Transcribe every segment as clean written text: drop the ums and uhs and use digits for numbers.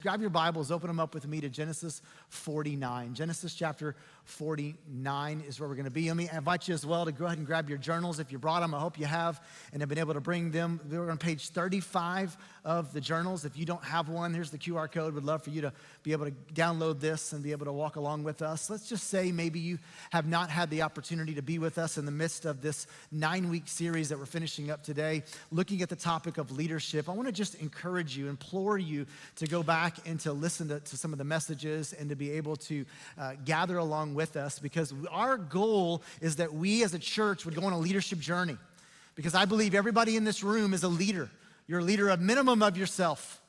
Grab your Bibles, open them up with me to Genesis 49. Genesis chapter 49 is where we're going to be. Let me invite you as well to go ahead and grab your journals if you brought them. I hope you have and have been able to bring them. We're on page 35 of the journals. If you don't have one, here's the QR code. We'd love for you to be able to download this and be able to walk along with us. Let's just say maybe you have not had the opportunity to be with us in the midst of this 9-week series that we're finishing up today, looking at the topic of leadership. I want to just encourage you, implore you to go back and to listen to some of the messages and to be able to gather along with us, because our goal is that we as a church would go on a leadership journey, because I believe everybody in this room is a leader. You're a leader, a minimum of yourself.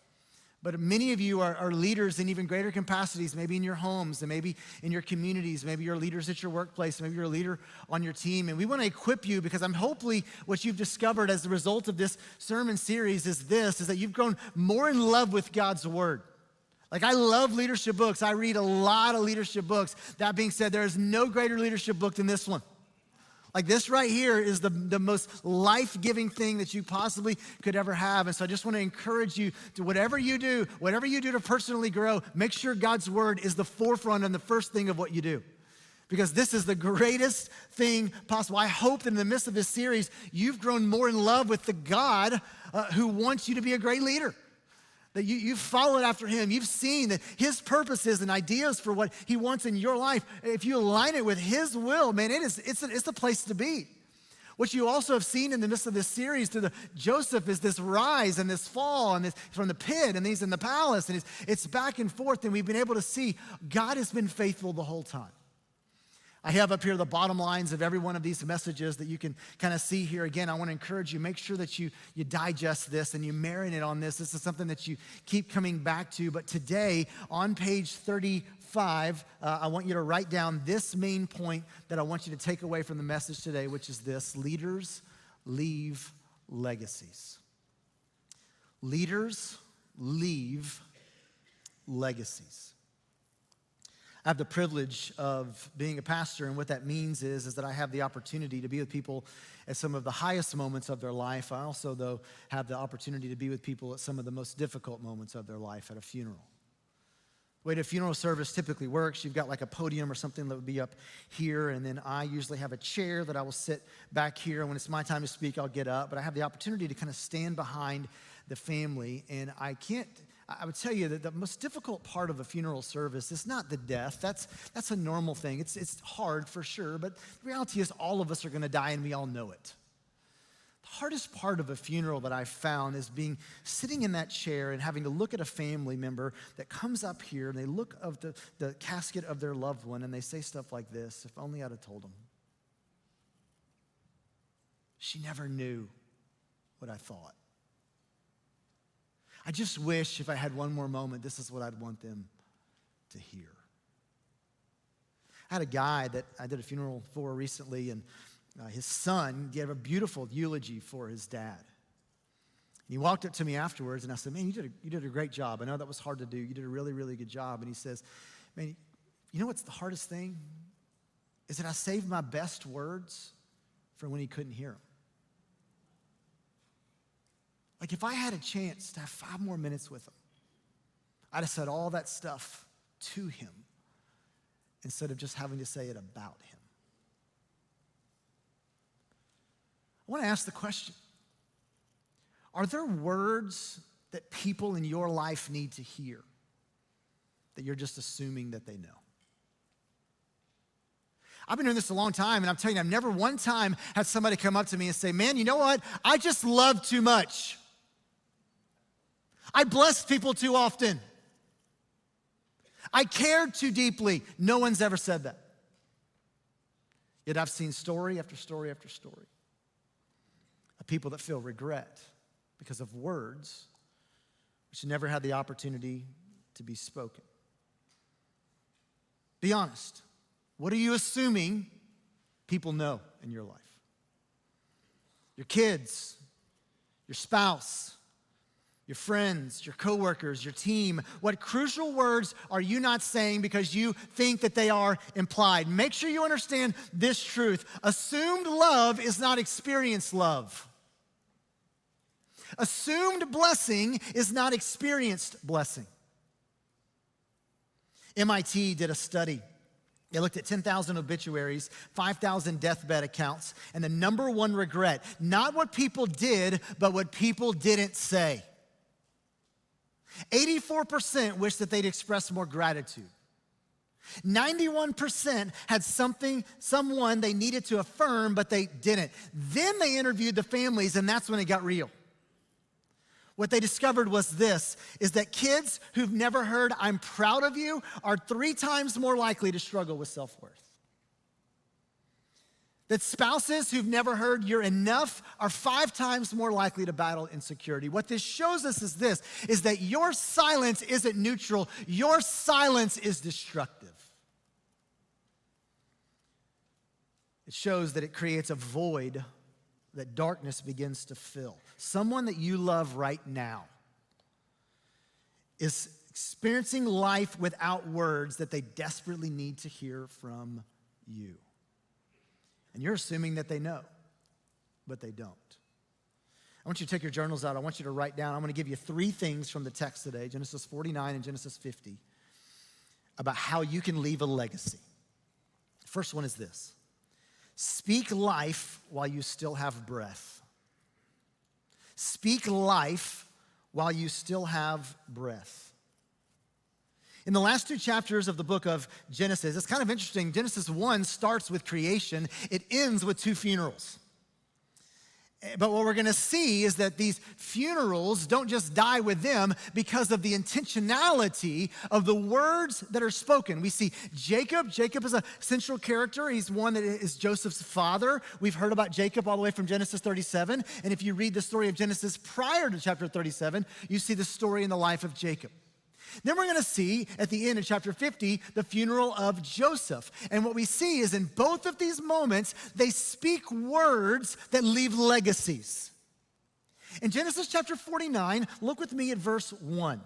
But many of you are leaders in even greater capacities, maybe in your homes and maybe in your communities. Maybe you're leaders at your workplace. Maybe you're a leader on your team. And we want to equip you, because hopefully what you've discovered as the result of this sermon series is that you've grown more in love with God's word. Like, I love leadership books. I read a lot of leadership books. That being said, there is no greater leadership book than this one. Like, this right here is the most life-giving thing that you possibly could ever have. And so I just want to encourage you to whatever you do to personally grow, make sure God's word is the forefront and the first thing of what you do, because this is the greatest thing possible. I hope that in the midst of this series, you've grown more in love with the God who wants you to be a great leader. That you've followed after him. You've seen that his purposes and ideas for what he wants in your life, if you align it with his will, man, it's a place to be. What you also have seen in the midst of this series to Joseph is this rise and this fall, and this from the pit, and he's in the palace, and it's back and forth, and we've been able to see God has been faithful the whole time. I have up here the bottom lines of every one of these messages that you can kind of see here. Again, I want to encourage you, make sure that you digest this and you marinate on this. This is something that you keep coming back to. But today, on page 35, I want you to write down this main point that I want you to take away from the message today, which is this: leaders leave legacies. Leaders leave legacies. I have the privilege of being a pastor, and what that means is that I have the opportunity to be with people at some of the highest moments of their life. I also, though, have the opportunity to be with people at some of the most difficult moments of their life at a funeral. The way a funeral service typically works, you've got like a podium or something that would be up here, and then I usually have a chair that I will sit back here. When it's my time to speak, I'll get up, but I have the opportunity to kind of stand behind the family, and I would tell you that the most difficult part of a funeral service is not the death. That's a normal thing. It's hard for sure, but the reality is all of us are going to die, and we all know it. The hardest part of a funeral that I've found is sitting in that chair and having to look at a family member that comes up here, and they look of the casket of their loved one, and they say stuff like this: "If only I'd have told him. She never knew what I thought. I just wish if I had one more moment, this is what I'd want them to hear." I had a guy that I did a funeral for recently, and his son gave a beautiful eulogy for his dad. And he walked up to me afterwards, and I said, "Man, you did a great job. I know that was hard to do. You did a really, really good job." And he says, "Man, you know what's the hardest thing? Is that I saved my best words for when he couldn't hear them. Like, if I had a chance to have 5 more minutes with him, I'd have said all that stuff to him instead of just having to say it about him." I want to ask the question: are there words that people in your life need to hear that you're just assuming that they know? I've been doing this a long time, and I'm telling you, I've never one time had somebody come up to me and say, "Man, you know what? I just love too much. I blessed people too often. I cared too deeply." No one's ever said that. Yet I've seen story after story after story of people that feel regret because of words which never had the opportunity to be spoken. Be honest. What are you assuming people know in your life? Your kids, your spouse, your friends, your coworkers, your team. What crucial words are you not saying because you think that they are implied? Make sure you understand this truth. Assumed love is not experienced love. Assumed blessing is not experienced blessing. MIT did a study. They looked at 10,000 obituaries, 5,000 deathbed accounts, and the number one regret, not what people did, but what people didn't say. 84% wish that they'd expressed more gratitude. 91% had someone they needed to affirm, but they didn't. Then they interviewed the families, and that's when it got real. What they discovered was this, is that kids who've never heard, "I'm proud of you," are 3 times more likely to struggle with self-worth. That spouses who've never heard, "You're enough," are 5 times more likely to battle insecurity. What this shows us is this, is that your silence isn't neutral, your silence is destructive. It shows that it creates a void that darkness begins to fill. Someone that you love right now is experiencing life without words that they desperately need to hear from you. And you're assuming that they know, but they don't. I want you to take your journals out. I want you to write down. I'm going to give you 3 things from the text today, Genesis 49 and Genesis 50, about how you can leave a legacy. First one is this. Speak life while you still have breath. Speak life while you still have breath. In the last 2 chapters of the book of Genesis, it's kind of interesting. Genesis 1 starts with creation. It ends with 2 funerals. But what we're going to see is that these funerals don't just die with them because of the intentionality of the words that are spoken. We see Jacob. Jacob is a central character. He's one that is Joseph's father. We've heard about Jacob all the way from Genesis 37. And if you read the story of Genesis prior to chapter 37, you see the story in the life of Jacob. Then we're going to see at the end of chapter 50 the funeral of Joseph. And what we see is in both of these moments, they speak words that leave legacies. In Genesis chapter 49, look with me at verse 1.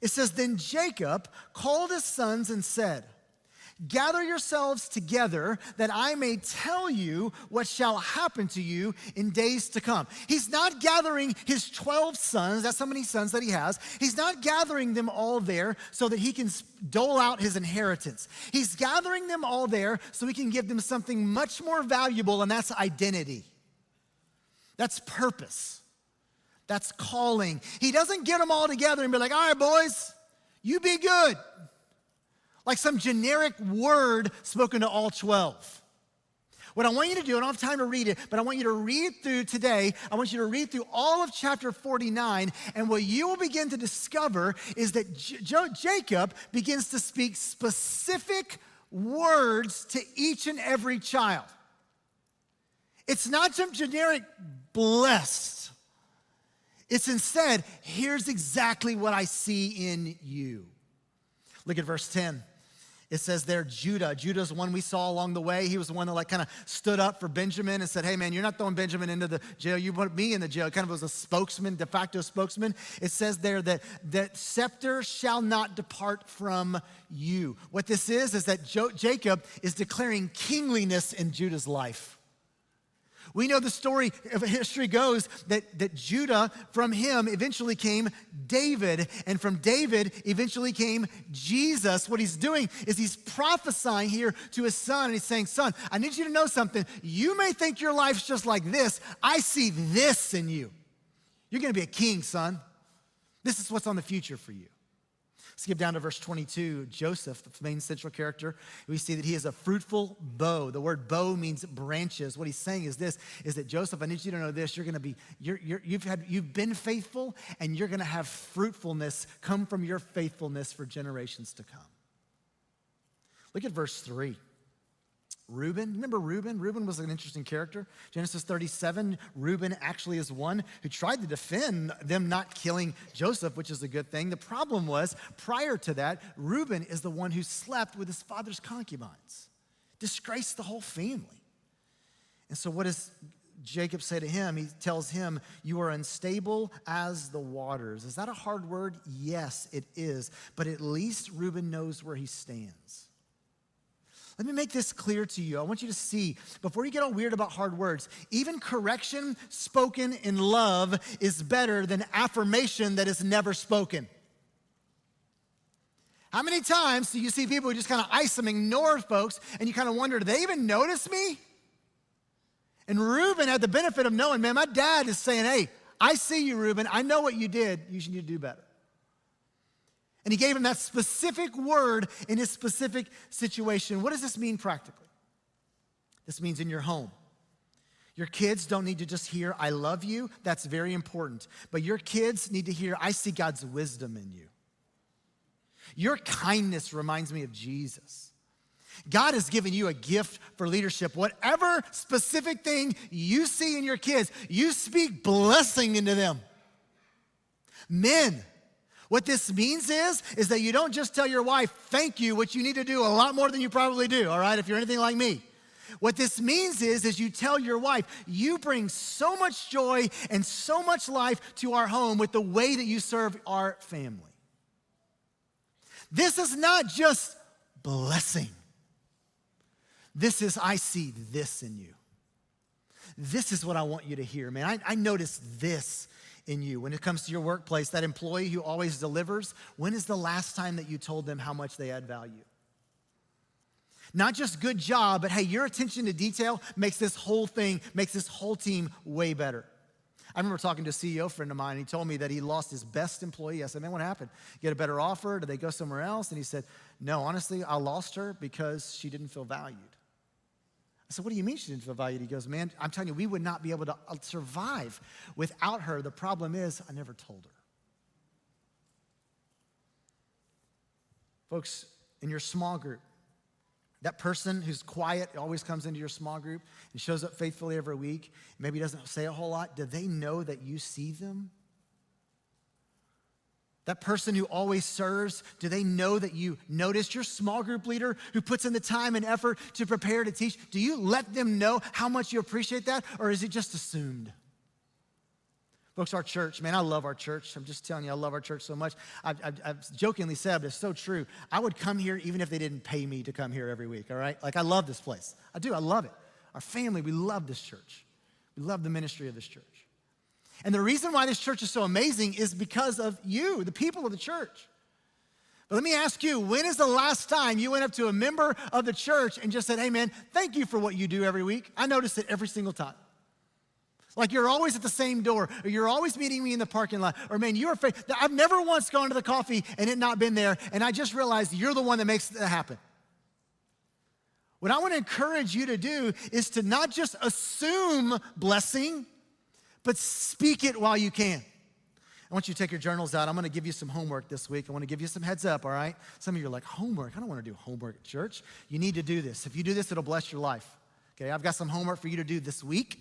It says, "Then Jacob called his sons and said, 'Gather yourselves together that I may tell you what shall happen to you in days to come.'" He's not gathering his 12 sons, that's how many sons that he has. He's not gathering them all there so that he can dole out his inheritance. He's gathering them all there so he can give them something much more valuable, and that's identity. That's purpose. That's calling. He doesn't get them all together and be like, "All right, boys, you be good." Like some generic word spoken to all 12. What I want you to do, I don't have time to read it, but I want you to read through today. I want you to read through all of chapter 49, and what you will begin to discover is that Jacob begins to speak specific words to each and every child. It's not some generic blessed. It's instead, here's exactly what I see in you. Look at verse 10. It says there, Judah. Judah's one we saw along the way. He was the one that kind of stood up for Benjamin and said, "Hey man, you're not throwing Benjamin into the jail. You put me in the jail." Kind of was a spokesman, de facto spokesman. It says there that scepter shall not depart from you. What this is that Jacob is declaring kingliness in Judah's life. We know the story of history goes that Judah, from him eventually came David, and from David eventually came Jesus. What he's doing is he's prophesying here to his son, and he's saying, "Son, I need you to know something. You may think your life's just like this. I see this in you. You're going to be a king, son. This is what's on the future for you." Skip down to verse 22. Joseph, the main central character, we see that he is a fruitful bow. The word bow means branches. What he's saying is this, is that Joseph, I need you to know this, you've been faithful, and you're gonna have fruitfulness come from your faithfulness for generations to come. Look at verse 3. Reuben, remember Reuben? Reuben was an interesting character. Genesis 37, Reuben actually is one who tried to defend them not killing Joseph, which is a good thing. The problem was, prior to that, Reuben is the one who slept with his father's concubines, disgraced the whole family. And so what does Jacob say to him? He tells him, "You are unstable as the waters." Is that a hard word? Yes, it is. But at least Reuben knows where he stands. Let me make this clear to you. I want you to see, before you get all weird about hard words, even correction spoken in love is better than affirmation that is never spoken. How many times do you see people who just kind of ice them, ignore folks, and you kind of wonder, do they even notice me? And Reuben had the benefit of knowing, man, my dad is saying, hey, I see you, Reuben. I know what you did. You should need to do better. And he gave him that specific word in his specific situation. What does this mean practically? This means in your home. Your kids don't need to just hear, I love you. That's very important. But your kids need to hear, I see God's wisdom in you. Your kindness reminds me of Jesus. God has given you a gift for leadership. Whatever specific thing you see in your kids, you speak blessing into them. Men, what this means is that you don't just tell your wife, thank you, which you need to do a lot more than you probably do, all right, if you're anything like me. What this means is you tell your wife, you bring so much joy and so much life to our home with the way that you serve our family. This is not just blessing. This is, I see this in you. This is what I want you to hear, man. I notice this in you. When it comes to your workplace, that employee who always delivers, when is the last time that you told them how much they add value? Not just good job, but hey, your attention to detail makes this whole thing, makes this whole team way better. I remember talking to a CEO friend of mine, and he told me that he lost his best employee. I said, man, what happened? Get a better offer? Did they go somewhere else? And he said, no, honestly, I lost her because she didn't feel valued. I said, what do you mean she didn't feel valued? He goes, man, I'm telling you, we would not be able to survive without her. The problem is, I never told her. Folks, in your small group, that person who's quiet, always comes into your small group and shows up faithfully every week, maybe doesn't say a whole lot, do they know that you see them? That person who always serves, do they know that you notice? Your small group leader who puts in the time and effort to prepare to teach, do you let them know how much you appreciate that, or is it just assumed? Folks, our church, man, I love our church. I'm just telling you, I love our church so much. I've jokingly said, but it's so true. I would come here even if they didn't pay me to come here every week, all right? Like, I love this place. I do, I love it. Our family, we love this church. We love the ministry of this church. And the reason why this church is so amazing is because of you, the people of the church. But let me ask you, when is the last time you went up to a member of the church and just said, hey man, thank you for what you do every week? I notice it every single time. Like you're always at the same door, or you're always meeting me in the parking lot, or man, you're I've never once gone to the coffee and it not been there, and I just realized you're the one that makes it happen. What I want to encourage you to do is to not just assume blessing, but speak it while you can. I want you to take your journals out. I'm going to give you some homework this week. I want to give you some heads up, all right? Some of you are like, homework? I don't want to do homework at church. You need to do this. If you do this, it'll bless your life. Okay, I've got some homework for you to do this week.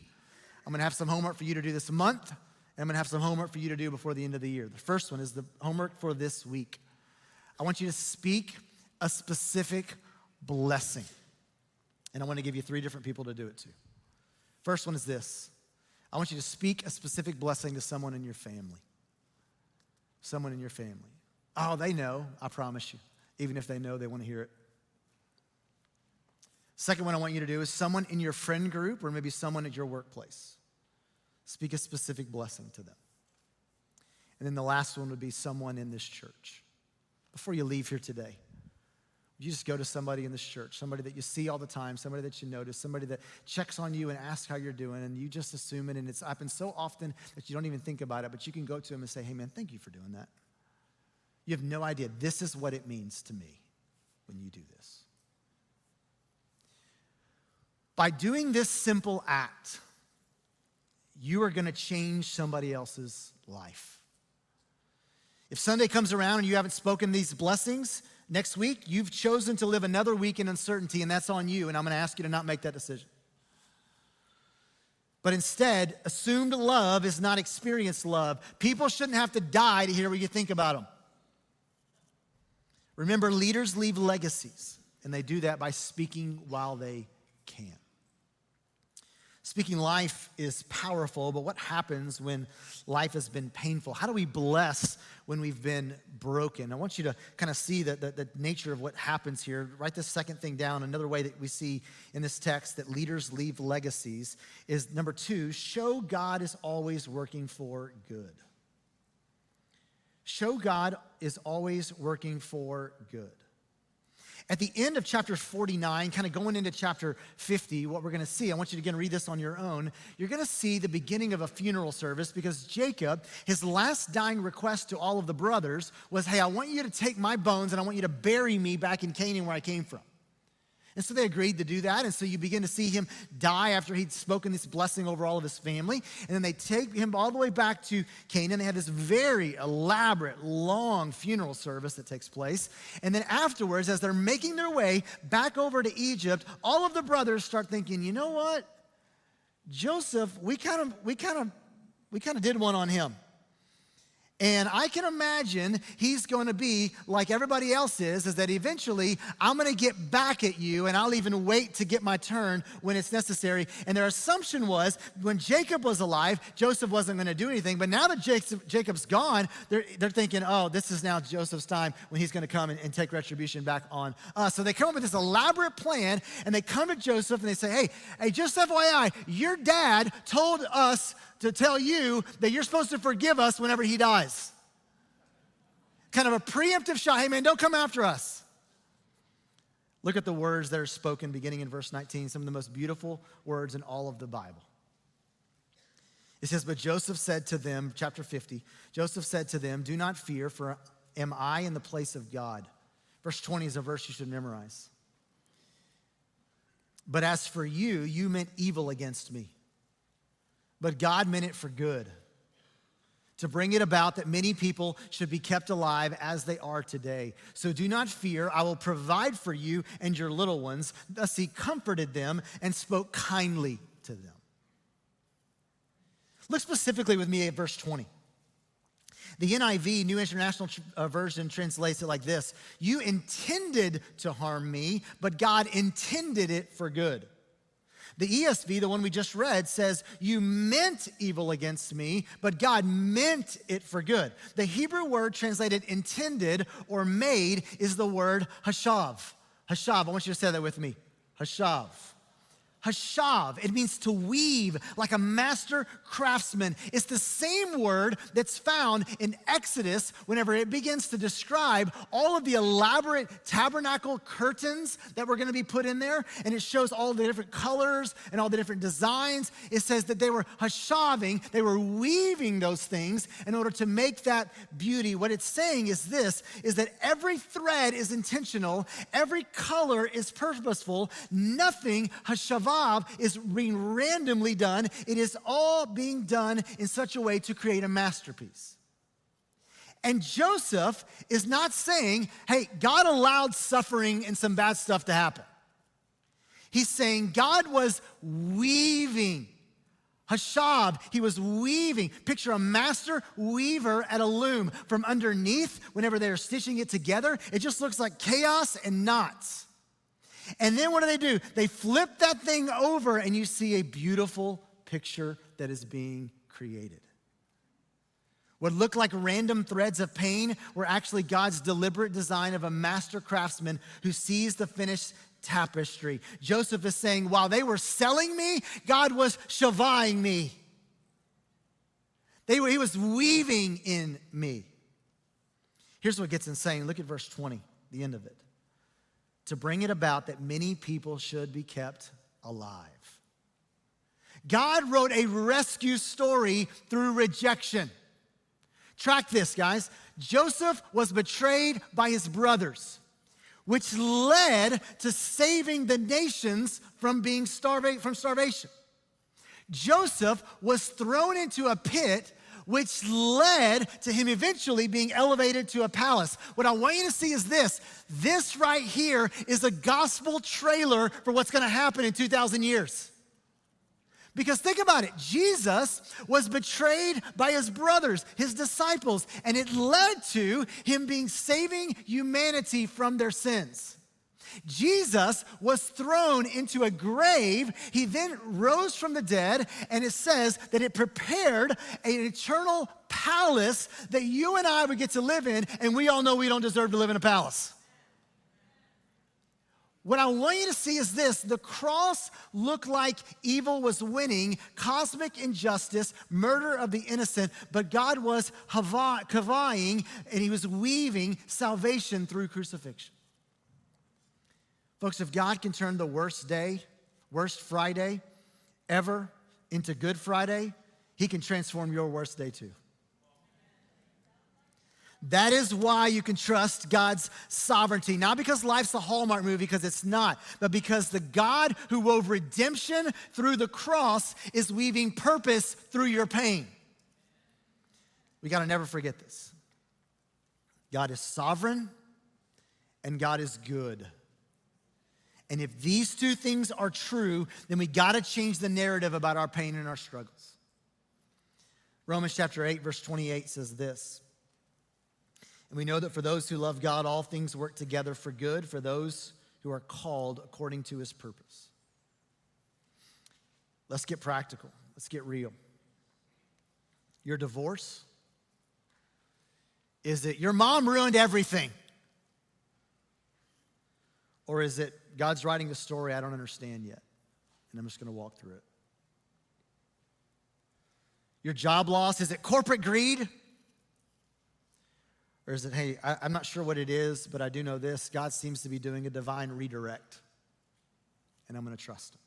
I'm going to have some homework for you to do this month. And I'm going to have some homework for you to do before the end of the year. The first one is the homework for this week. I want you to speak a specific blessing. And I want to give you 3 different people to do it to. First one is this. I want you to speak a specific blessing to someone in your family. Someone in your family. Oh, they know, I promise you. Even if they know, they want to hear it. Second one I want you to do is someone in your friend group or maybe someone at your workplace. Speak a specific blessing to them. And then the last one would be someone in this church. Before you leave here today, you just go to somebody in this church, somebody that you see all the time, somebody that you notice, somebody that checks on you and asks how you're doing, and you just assume it, and it's happened so often that you don't even think about it, but you can go to them and say, hey man, thank you for doing that. You have no idea. This is what it means to me when you do this. By doing this simple act, you are going to change somebody else's life. If Sunday comes around and you haven't spoken these blessings, next week, you've chosen to live another week in uncertainty, and that's on you, and I'm going to ask you to not make that decision. But instead, assumed love is not experienced love. People shouldn't have to die to hear what you think about them. Remember, leaders leave legacies, and they do that by speaking while they can. Speaking life is powerful, but what happens when life has been painful? How do we bless when we've been broken? I want you to kind of see the nature of what happens here. Write this second thing down. Another way that we see in this text that leaders leave legacies is number 2, show God is always working for good. show God is always working for good. At the end of chapter 49, kind of going into chapter 50, what we're going to see, I want you to again read this on your own. You're going to see the beginning of a funeral service because Jacob, his last dying request to all of the brothers was, hey, I want you to take my bones and I want you to bury me back in Canaan where I came from. And so they agreed to do that. And so you begin to see him die after he'd spoken this blessing over all of his family. And then they take him all the way back to Canaan. They have this very elaborate, long funeral service that takes place. And then afterwards, as they're making their way back over to Egypt, all of the brothers start thinking, you know what? Joseph, we kind of did one on him. And I can imagine he's going to be like everybody else is that eventually I'm going to get back at you and I'll even wait to get my turn when it's necessary. And their assumption was when Jacob was alive, Joseph wasn't going to do anything. But now that Jacob's gone, they're thinking, oh, this is now Joseph's time when he's going to come and take retribution back on us. So they come up with this elaborate plan and they come to Joseph and they say, hey, just FYI, your dad told us to tell you that you're supposed to forgive us whenever he dies. Kind of a preemptive shot. Hey, man, don't come after us. Look at the words that are spoken beginning in verse 19, some of the most beautiful words in all of the Bible. It says, but Joseph said to them, chapter 50, Joseph said to them, do not fear, for am I in the place of God? Verse 20 is a verse you should memorize. But as for you, you meant evil against me. But God meant it for good, to bring it about that many people should be kept alive as they are today. So do not fear, I will provide for you and your little ones. Thus he comforted them and spoke kindly to them. Look specifically with me at verse 20. The NIV, New International Version, translates it like this. You intended to harm me, but God intended it for good. The ESV, the one we just read, says, you meant evil against me, but God meant it for good. The Hebrew word translated intended or made is the word hashav. Hashav, I want you to say that with me. Hashav. Hashav, it means to weave like a master craftsman. It's the same word that's found in Exodus whenever it begins to describe all of the elaborate tabernacle curtains that were going to be put in there. And it shows all the different colors and all the different designs. It says that they were hashaving, they were weaving those things in order to make that beauty. What it's saying is this, is that every thread is intentional, every color is purposeful, nothing hashavah is being randomly done. It is all being done in such a way to create a masterpiece. And Joseph is not saying, hey, God allowed suffering and some bad stuff to happen. He's saying God was weaving. Hashab, he was weaving. Picture a master weaver at a loom. From underneath, whenever they're stitching it together, it just looks like chaos and knots. And then what do? They flip that thing over and you see a beautiful picture that is being created. What looked like random threads of pain were actually God's deliberate design of a master craftsman who sees the finished tapestry. Joseph is saying, while they were selling me, God was shavaying me. He was weaving in me. Here's what gets insane. Look at verse 20, the end of it. To bring it about that many people should be kept alive. God wrote a rescue story through rejection. Track this, guys. Joseph was betrayed by his brothers, which led to saving the nations from starvation. Joseph was thrown into a pit, which led to him eventually being elevated to a palace. What I want you to see is this. This right here is a gospel trailer for what's going to happen in 2,000 years. Because think about it. Jesus was betrayed by his brothers, his disciples, and it led to him saving humanity from their sins. Jesus was thrown into a grave. He then rose from the dead, and it says that it prepared an eternal palace that you and I would get to live in, and we all know we don't deserve to live in a palace. What I want you to see is this: the cross looked like evil was winning, cosmic injustice, murder of the innocent, but God was kavaying, and he was weaving salvation through crucifixion. Folks, if God can turn the worst Friday ever into Good Friday, he can transform your worst day too. That is why you can trust God's sovereignty. Not because life's a Hallmark movie, because it's not, but because the God who wove redemption through the cross is weaving purpose through your pain. We got to never forget this. God is sovereign and God is good. And if these two things are true, then we got to change the narrative about our pain and our struggles. Romans chapter 8, verse 28 says this: "And we know that for those who love God, all things work together for good, for those who are called according to his purpose." Let's get practical. Let's get real. Your divorce? Is it your mom ruined everything? Or is it God's writing a story I don't understand yet, and I'm just going to walk through it? Your job loss, is it corporate greed? Or is it, hey, I'm not sure what it is, but I do know this: God seems to be doing a divine redirect, and I'm going to trust him.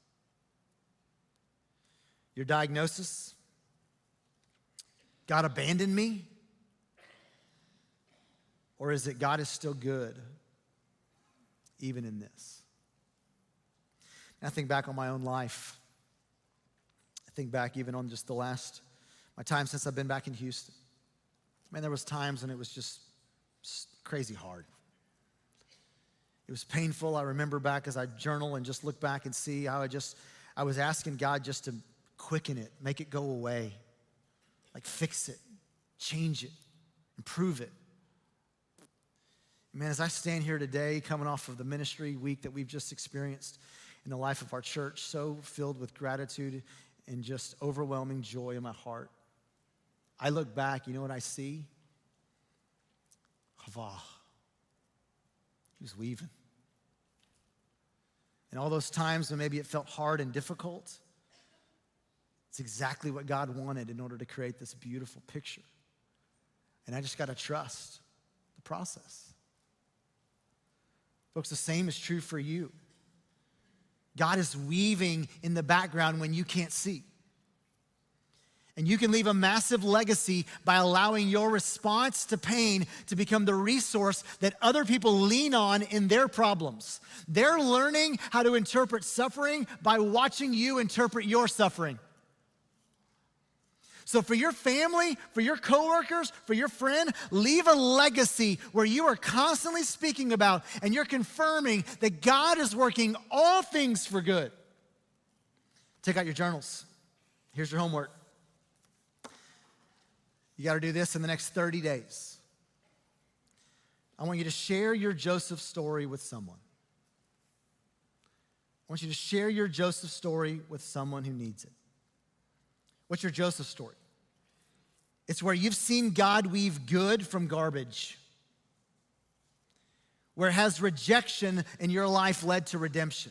Your diagnosis: God abandoned me? Or is it God is still good, even in this? And I think back on my own life. I think back even on just my time since I've been back in Houston. Man, there was times when it was just crazy hard. It was painful. I remember back as I journal and just look back and see how I was asking God just to quicken it, make it go away, like fix it, change it, improve it. Man, as I stand here today, coming off of the ministry week that we've just experienced in the life of our church, so filled with gratitude and just overwhelming joy in my heart, I look back, you know what I see? Havah. He was weaving. And all those times when maybe it felt hard and difficult, it's exactly what God wanted in order to create this beautiful picture. And I just got to trust the process. Folks, the same is true for you. God is weaving in the background when you can't see. And you can leave a massive legacy by allowing your response to pain to become the resource that other people lean on in their problems. They're learning how to interpret suffering by watching you interpret your suffering. So for your family, for your coworkers, for your friend, leave a legacy where you are constantly speaking about and you're confirming that God is working all things for good. Take out your journals. Here's your homework. You got to do this in the next 30 days. I want you to share your Joseph story with someone. I want you to share your Joseph story with someone who needs it. What's your Joseph story? It's where you've seen God weave good from garbage. Where has rejection in your life led to redemption?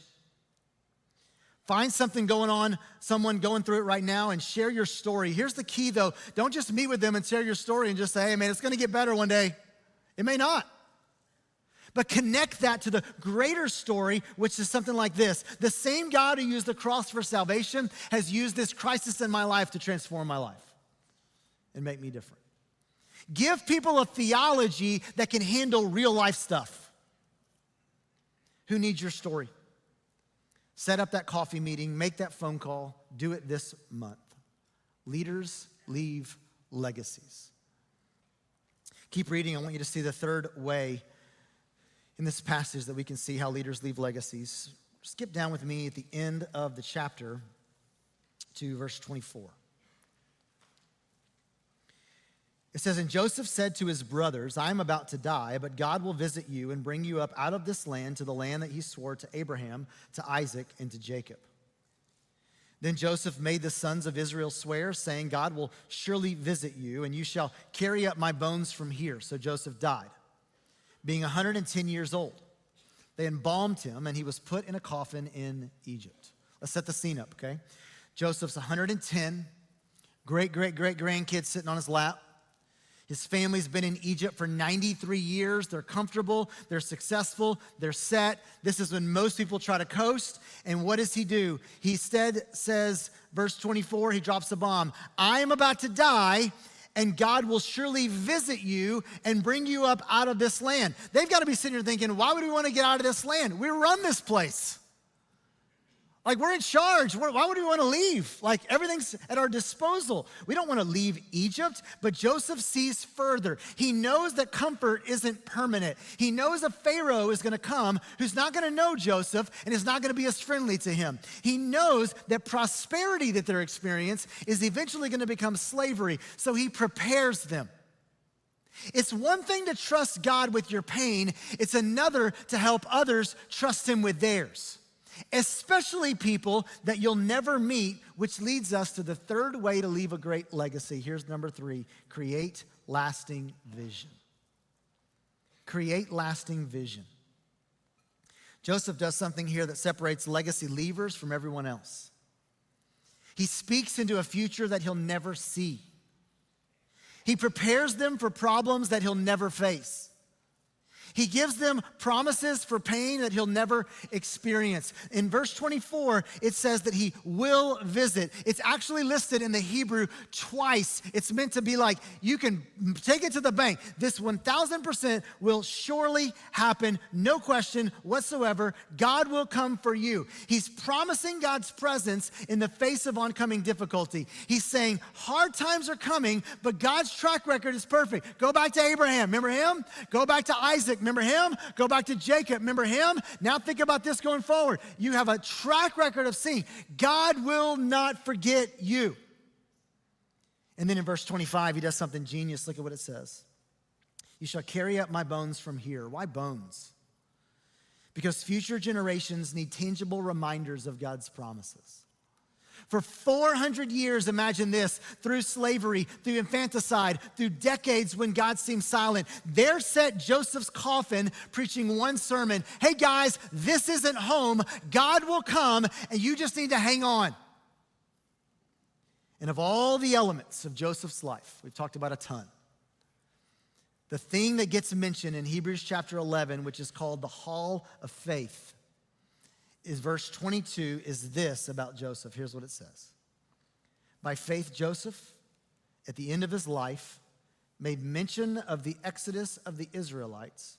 Find something going on, someone going through it right now, and share your story. Here's the key, though. Don't just meet with them and share your story and just say, hey, man, it's going to get better one day. It may not. But connect that to the greater story, which is something like this. The same God who used the cross for salvation has used this crisis in my life to transform my life and make me different. Give people a theology that can handle real life stuff. Who needs your story? Set up that coffee meeting, make that phone call, do it this month. Leaders leave legacies. Keep reading. I want you to see the third way in this passage that we can see how leaders leave legacies. Skip down with me at the end of the chapter to verse 24. It says, and Joseph said to his brothers, I am about to die, but God will visit you and bring you up out of this land to the land that he swore to Abraham, to Isaac, and to Jacob. Then Joseph made the sons of Israel swear, saying, God will surely visit you, and you shall carry up my bones from here. So Joseph died, being 110 years old. They embalmed him, and he was put in a coffin in Egypt. Let's set the scene up, okay? Joseph's 110, great-grandkids sitting on his lap. His family's been in Egypt for 93 years. They're comfortable, they're successful, they're set. This is when most people try to coast. And what does he do? He instead says, verse 24, he drops a bomb. I am about to die, and God will surely visit you and bring you up out of this land. They've got to be sitting here thinking, why would we want to get out of this land? We run this place. Like, we're in charge. Why would we want to leave? Like, everything's at our disposal. We don't want to leave Egypt, but Joseph sees further. He knows that comfort isn't permanent. He knows a Pharaoh is going to come who's not going to know Joseph and is not going to be as friendly to him. He knows that prosperity that they're experiencing is eventually going to become slavery, so he prepares them. It's one thing to trust God with your pain. It's another to help others trust him with theirs. Especially people that you'll never meet, which leads us to the third way to leave a great legacy. Here's number 3, create lasting vision. Create lasting vision. Joseph does something here that separates legacy leavers from everyone else. He speaks into a future that he'll never see. He prepares them for problems that he'll never face. He gives them promises for pain that he'll never experience. In verse 24, it says that he will visit. It's actually listed in the Hebrew twice. It's meant to be like, you can take it to the bank. This 1,000% will surely happen. No question whatsoever. God will come for you. He's promising God's presence in the face of oncoming difficulty. He's saying hard times are coming, but God's track record is perfect. Go back to Abraham. Remember him? Go back to Isaac. Remember him? Go back to Jacob. Remember him? Now think about this going forward. You have a track record of seeing. God will not forget you. And then in verse 25, he does something genius. Look at what it says. You shall carry up my bones from here. Why bones? Because future generations need tangible reminders of God's promises. For 400 years, imagine this, through slavery, through infanticide, through decades when God seemed silent, there sat Joseph's coffin preaching one sermon. Hey guys, this isn't home. God will come and you just need to hang on. And of all the elements of Joseph's life, we've talked about a ton. The thing that gets mentioned in Hebrews chapter 11, which is called the Hall of Faith, is verse 22 is this about Joseph. Here's what it says. By faith, Joseph, at the end of his life, made mention of the exodus of the Israelites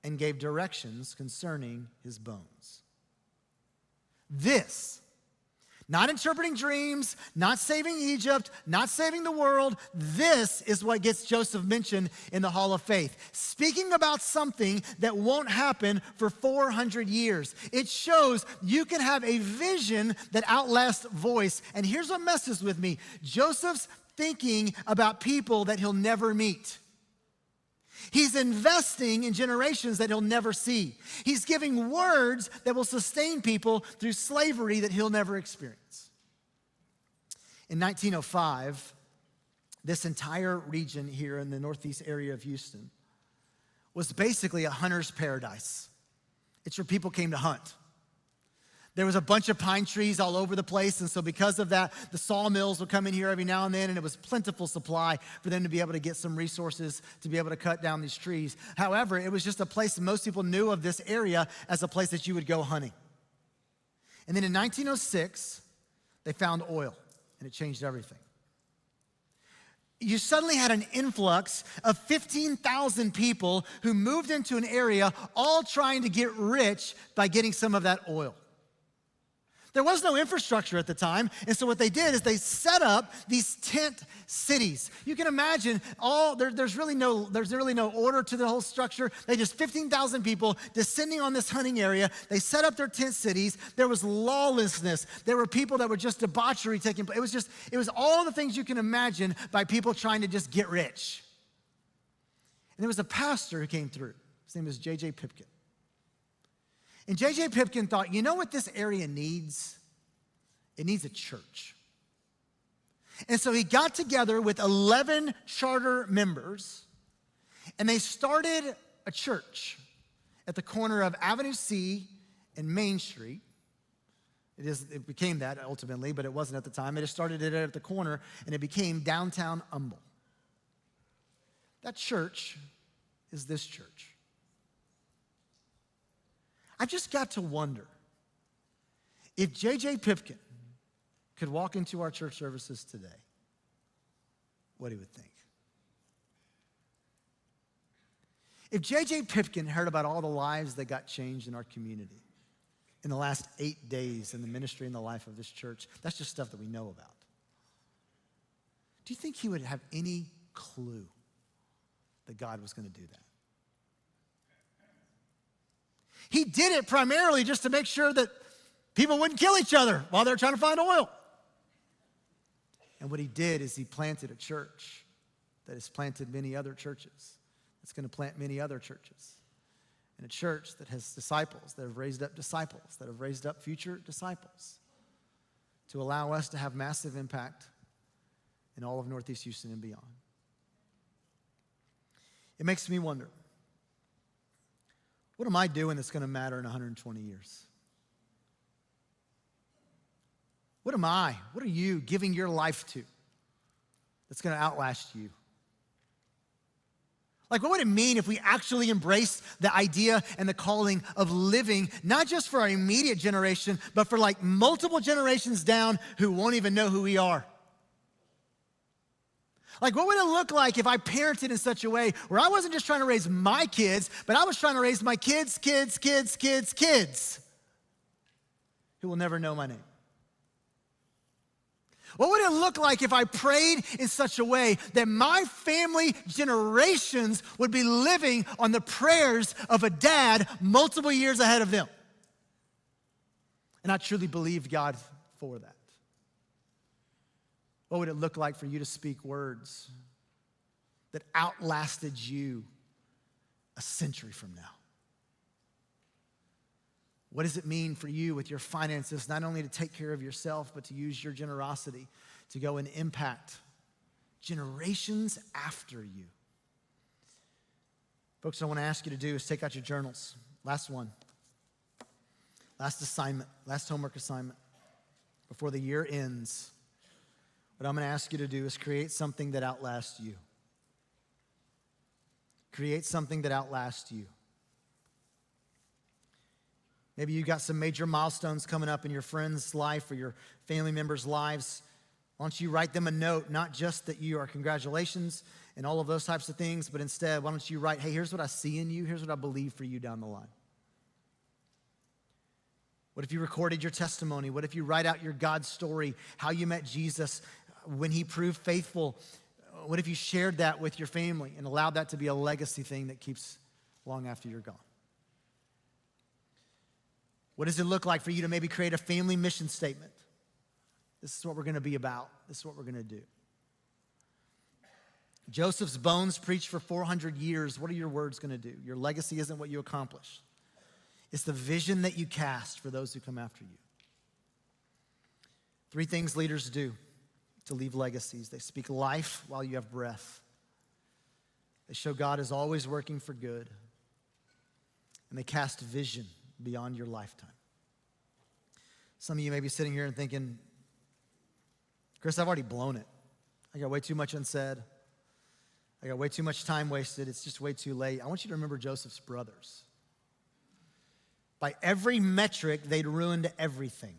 and gave directions concerning his bones. This, not interpreting dreams, not saving Egypt, not saving the world. This is what gets Joseph mentioned in the Hall of Faith. Speaking about something that won't happen for 400 years. It shows you can have a vision that outlasts voice. And here's what messes with me. Joseph's thinking about people that he'll never meet. He's investing in generations that he'll never see. He's giving words that will sustain people through slavery that he'll never experience. In 1905, this entire region here in the northeast area of Houston was basically a hunter's paradise. It's where people came to hunt. There was a bunch of pine trees all over the place, and so because of that, the sawmills would come in here every now and then, and it was plentiful supply for them to be able to get some resources to be able to cut down these trees. However, it was just a place that most people knew of this area as a place that you would go hunting. And then in 1906, they found oil, and it changed everything. You suddenly had an influx of 15,000 people who moved into an area all trying to get rich by getting some of that oil. There was no infrastructure at the time, and so what they did is they set up these tent cities. You can imagine there's really no order to the whole structure. They just 15,000 people descending on this hunting area. They set up their tent cities. There was lawlessness. There were people that were just debauchery taking place. It was all the things you can imagine by people trying to just get rich. And there was a pastor who came through. His name was J.J. Pipkin. And J.J. Pipkin thought, you know what this area needs? It needs a church. And so he got together with 11 charter members, and they started a church. at the corner of Avenue C and Main Street. It became that ultimately, but it wasn't at the time. It just started it at the corner, and it became downtown Humble. That church is this church. I just got to wonder if J.J. Pipkin could walk into our church services today, what he would think. If J.J. Pipkin heard about all the lives that got changed in our community in the last 8 days in the ministry and the life of this church, that's just stuff that we know about. Do you think he would have any clue that God was going to do that? He did it primarily just to make sure that people wouldn't kill each other while they were trying to find oil. And what he did is he planted a church that has planted many other churches. It's going to plant many other churches. And a church that has disciples, that have raised up disciples, that have raised up future disciples to allow us to have massive impact in all of Northeast Houston and beyond. It makes me wonder, what am I doing that's going to matter in 120 years? What are you giving your life to that's going to outlast you? Like, what would it mean if we actually embrace the idea and the calling of living, not just for our immediate generation, but for like multiple generations down who won't even know who we are? Like, what would it look like if I parented in such a way where I wasn't just trying to raise my kids, but I was trying to raise my kids' who will never know my name? What would it look like if I prayed in such a way that my family generations would be living on the prayers of a dad multiple years ahead of them? And I truly believe God for that. What would it look like for you to speak words that outlasted you a century from now? What does it mean for you with your finances, not only to take care of yourself, but to use your generosity to go and impact generations after you? Folks, what I want to ask you to do is take out your journals. Last one. Last assignment, last homework assignment. Before the year ends, what I'm going to ask you to do is create something that outlasts you. Create something that outlasts you. Maybe you got some major milestones coming up in your friend's life or your family members' lives. Why don't you write them a note, not just that you are congratulations and all of those types of things, but instead, why don't you write, hey, here's what I see in you, here's what I believe for you down the line. What if you recorded your testimony? What if you write out your God story, how you met Jesus when he proved faithful? What if you shared that with your family and allowed that to be a legacy thing that keeps long after you're gone? What does it look like for you to maybe create a family mission statement? This is what we're going to be about. This is what we're going to do. Joseph's bones preached for 400 years. What are your words going to do? Your legacy isn't what you accomplish. It's the vision that you cast for those who come after you. 3 things leaders do to leave legacies. They speak life while you have breath. They show God is always working for good. And they cast vision beyond your lifetime. Some of you may be sitting here and thinking, Chris, I've already blown it. I got way too much unsaid. I got way too much time wasted. It's just way too late. I want you to remember Joseph's brothers. By every metric, they'd ruined everything.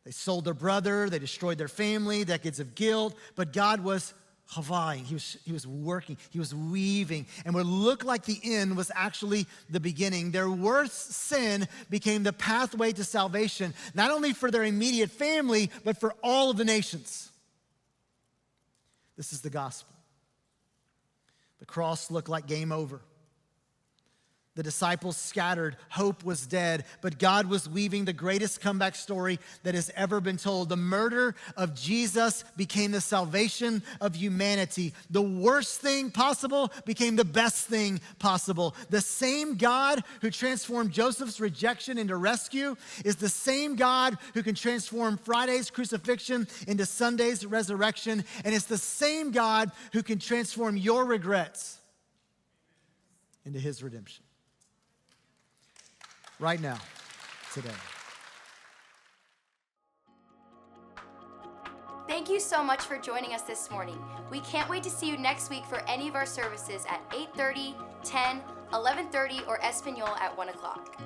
They sold their brother. They destroyed their family, decades of guilt. But God was Havaying. He was working. He was weaving. And what looked like the end was actually the beginning. Their worst sin became the pathway to salvation, not only for their immediate family, but for all of the nations. This is the gospel. The cross looked like game over. The disciples scattered, hope was dead, but God was weaving the greatest comeback story that has ever been told. The murder of Jesus became the salvation of humanity. The worst thing possible became the best thing possible. The same God who transformed Joseph's rejection into rescue is the same God who can transform Friday's crucifixion into Sunday's resurrection, and it's the same God who can transform your regrets into his redemption. Right now, today. Thank you so much for joining us this morning. We can't wait to see you next week for any of our services at 8:30, 10, 11:30, or Espanol at 1 o'clock.